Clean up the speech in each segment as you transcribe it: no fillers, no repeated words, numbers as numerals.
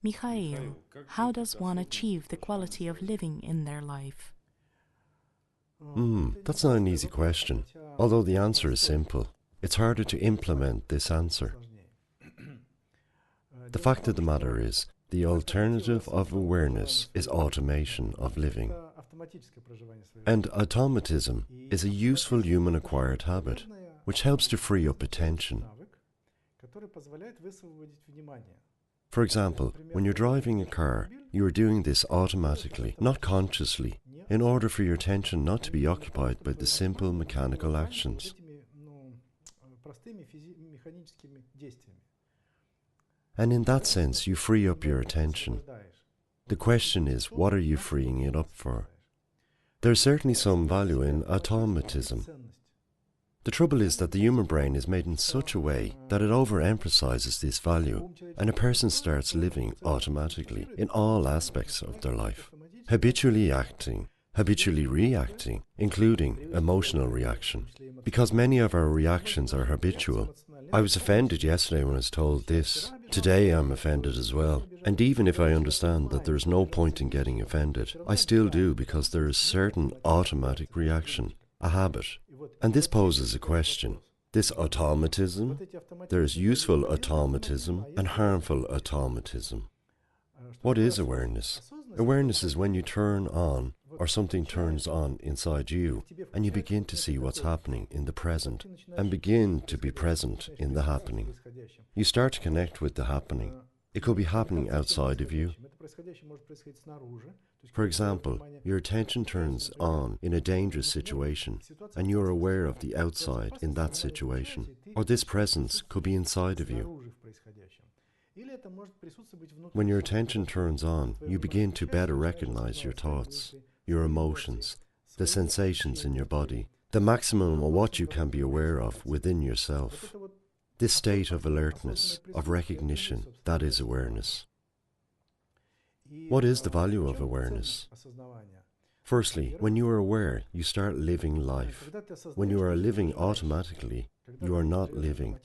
Mikhail, how does one achieve the quality of living in their life? That's not an easy question. Although the answer is simple, it's harder to implement this answer. The fact of the matter is, the alternative of awareness is automation of living. And automatism is a useful human acquired habit, which helps to free up attention. For example, when you're driving a car, you are doing this automatically, not consciously, in order for your attention not to be occupied by the simple mechanical actions. And in that sense, you free up your attention. The question is, what are you freeing it up for? There's certainly some value in automatism. The trouble is that the human brain is made in such a way that it overemphasizes this value, and a person starts living automatically in all aspects of their life, habitually acting, habitually reacting, including emotional reaction. Because many of our reactions are habitual. I was offended yesterday when I was told this. Today I'm offended as well. And even if I understand that there is no point in getting offended, I still do because there is certain automatic reaction, a habit. And this poses a question. This automatism, there is useful automatism and harmful automatism. What is awareness? Awareness is when you turn on or something turns on inside you and you begin to see what's happening in the present and begin to be present in the happening. You start to connect with the happening. It could be happening outside of you. For example, your attention turns on in a dangerous situation and you are aware of the outside in that situation. Or this presence could be inside of you. When your attention turns on, you begin to better recognize your thoughts, your emotions, the sensations in your body, the maximum of what you can be aware of within yourself. This state of alertness, of recognition, that is awareness. What is the value of awareness? Firstly, when you are aware, you start living life. When you are living automatically, you are not living.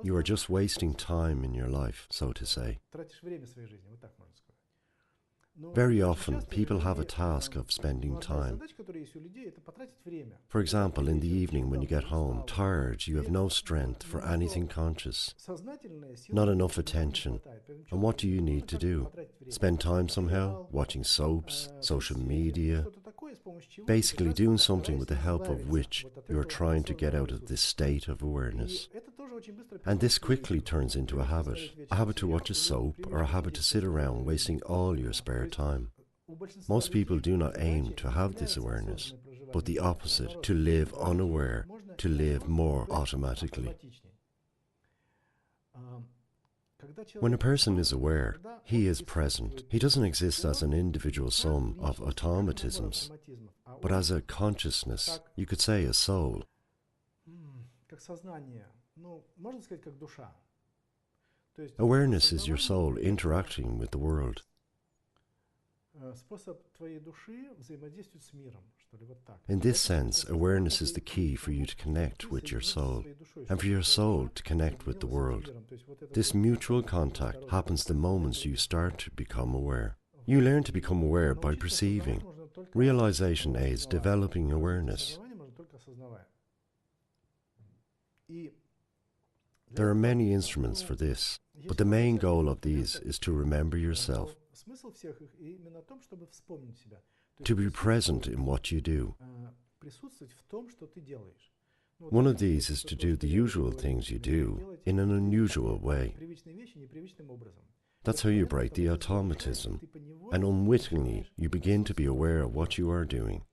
You are just wasting time in your life, so to say. Very often, people have a task of spending time. For example, in the evening when you get home, tired, you have no strength for anything conscious, not enough attention. And what do you need to do? Spend time somehow, watching soaps, social media, basically doing something with the help of which you are trying to get out of this state of awareness. And this quickly turns into a habit to watch a soap or a habit to sit around wasting all your spare time. Most people do not aim to have this awareness, but the opposite, to live unaware, to live more automatically. When a person is aware, he is present. He doesn't exist as an individual sum of automatisms, but as a consciousness, you could say a soul. Awareness is your soul interacting with the world. In this sense, awareness is the key for you to connect with your soul, and for your soul to connect with the world. This mutual contact happens the moment you start to become aware. You learn to become aware by perceiving. Realization aids developing awareness. There are many instruments for this, but the main goal of these is to remember yourself, to be present in what you do. One of these is to do the usual things you do in an unusual way. That's how you break the automatism, and unwittingly you begin to be aware of what you are doing.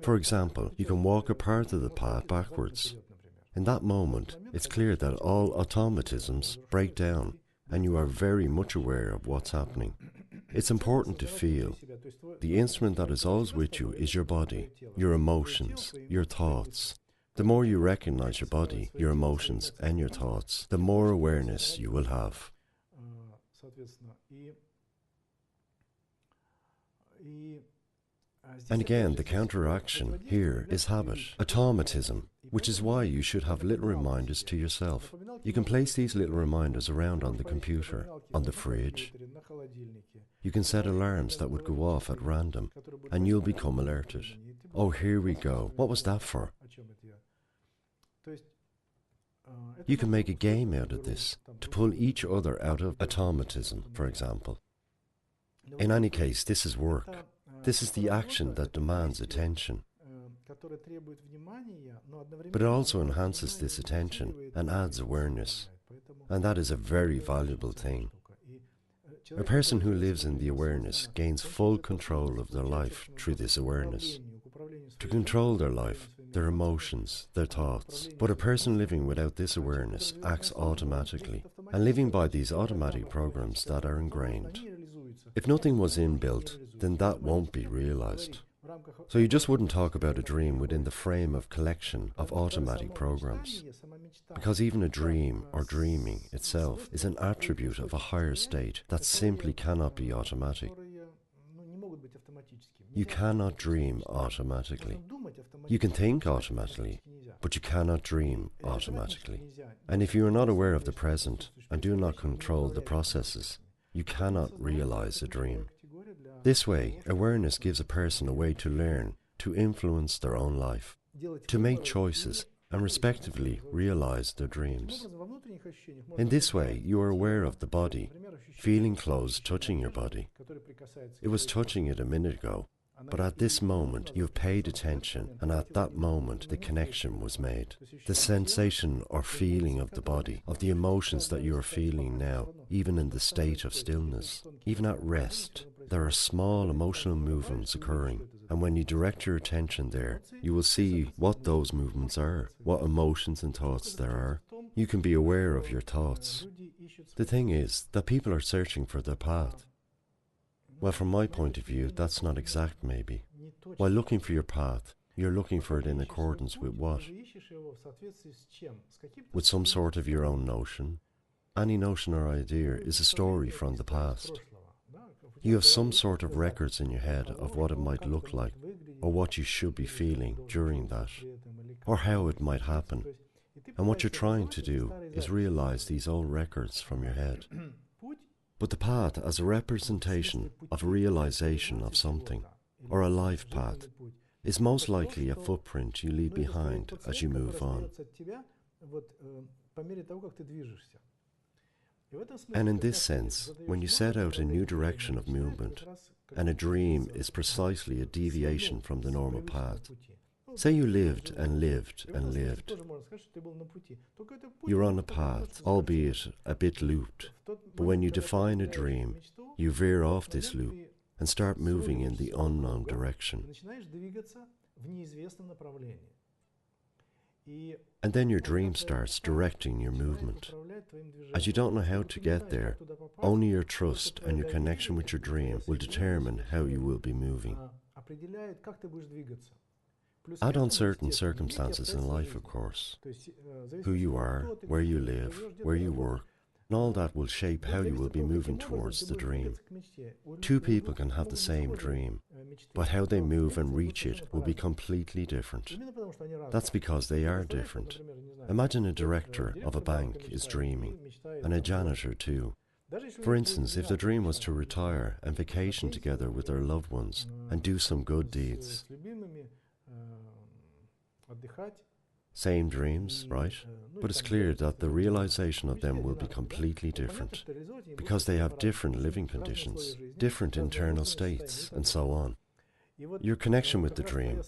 For example, you can walk a part of the path backwards. In that moment, it's clear that all automatisms break down, and you are very much aware of what's happening. It's important to feel. The instrument that is always with you is your body, your emotions, your thoughts. The more you recognize your body, your emotions, and your thoughts, the more awareness you will have. And again, the counteraction here is habit, automatism, which is why you should have little reminders to yourself. You can place these little reminders around on the computer, on the fridge. You can set alarms that would go off at random, and you'll become alerted. Oh, here we go. What was that for? You can make a game out of this, to pull each other out of automatism, for example. In any case, this is work. This is the action that demands attention. But it also enhances this attention and adds awareness. And that is a very valuable thing. A person who lives in the awareness gains full control of their life through this awareness. To control their life, their emotions, their thoughts. But a person living without this awareness acts automatically, and living by these automatic programs that are ingrained. If nothing was inbuilt, then that won't be realized. So you just wouldn't talk about a dream within the frame of collection of automatic programs. Because even a dream or dreaming itself is an attribute of a higher state that simply cannot be automatic. You cannot dream automatically. You can think automatically, but you cannot dream automatically. And if you are not aware of the present and do not control the processes, you cannot realize a dream. This way, awareness gives a person a way to learn, to influence their own life, to make choices, and respectively realize their dreams. In this way, you are aware of the body, feeling clothes touching your body. It was touching it a minute ago, but at this moment you have paid attention, and at that moment the connection was made. The sensation or feeling of the body, of the emotions that you are feeling now, even in the state of stillness, even at rest, there are small emotional movements occurring, and when you direct your attention there, you will see what those movements are, what emotions and thoughts there are. You can be aware of your thoughts. The thing is that people are searching for their path. Well, from my point of view, that's not exact maybe. While looking for your path, you're looking for it in accordance with what? With some sort of your own notion. Any notion or idea is a story from the past. You have some sort of records in your head of what it might look like, or what you should be feeling during that, or how it might happen. And what you're trying to do is realize these old records from your head. But the path as a representation of a realization of something, or a life path, is most likely a footprint you leave behind as you move on. And in this sense, when you set out a new direction of movement, and a dream is precisely a deviation from the normal path, say you lived and lived and lived. You're on a path, albeit a bit looped, but when you define a dream, you veer off this loop and start moving in the unknown direction. And then your dream starts directing your movement. As you don't know how to get there, only your trust and your connection with your dream will determine how you will be moving. Add on certain circumstances in life, of course. Who you are, where you live, where you work, and all that will shape how you will be moving towards the dream. Two people can have the same dream, but how they move and reach it will be completely different. That's because they are different. Imagine a director of a bank is dreaming, and a janitor too. For instance, if the dream was to retire and vacation together with their loved ones and do some good deeds. Same dreams, right? But it's clear that the realization of them will be completely different, because they have different living conditions, different internal states, and so on. Your connection with the dream,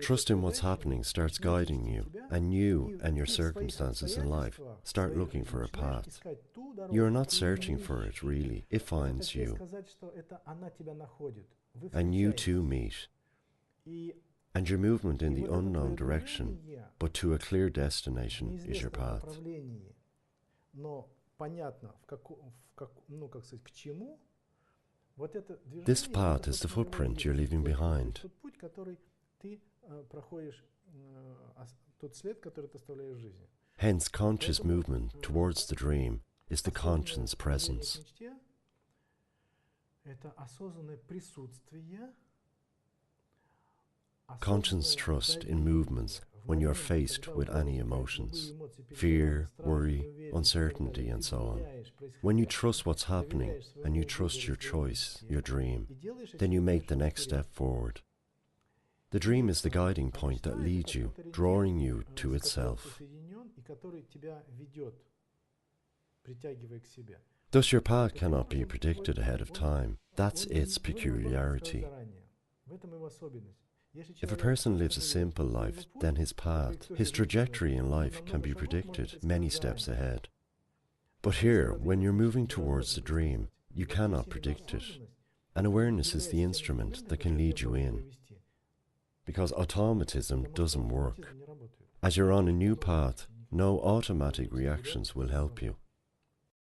trust in what's happening starts guiding you, and you and your circumstances in life start looking for a path. You are not searching for it, really. It finds you. And you two meet. And your movement in the unknown direction, but to a clear destination, is your path. This path is the footprint you're leaving behind. Hence, conscious movement towards the dream is the conscious presence. Conscious trust in movements when you're faced with any emotions, fear, worry, uncertainty, and so on. When you trust what's happening and you trust your choice, your dream, then you make the next step forward. The dream is the guiding point that leads you, drawing you to itself. Thus your path cannot be predicted ahead of time. That's its peculiarity. If a person lives a simple life, then his path, his trajectory in life can be predicted many steps ahead. But here, when you're moving towards the dream, you cannot predict it. And awareness is the instrument that can lead you in. Because automatism doesn't work. As you're on a new path, no automatic reactions will help you.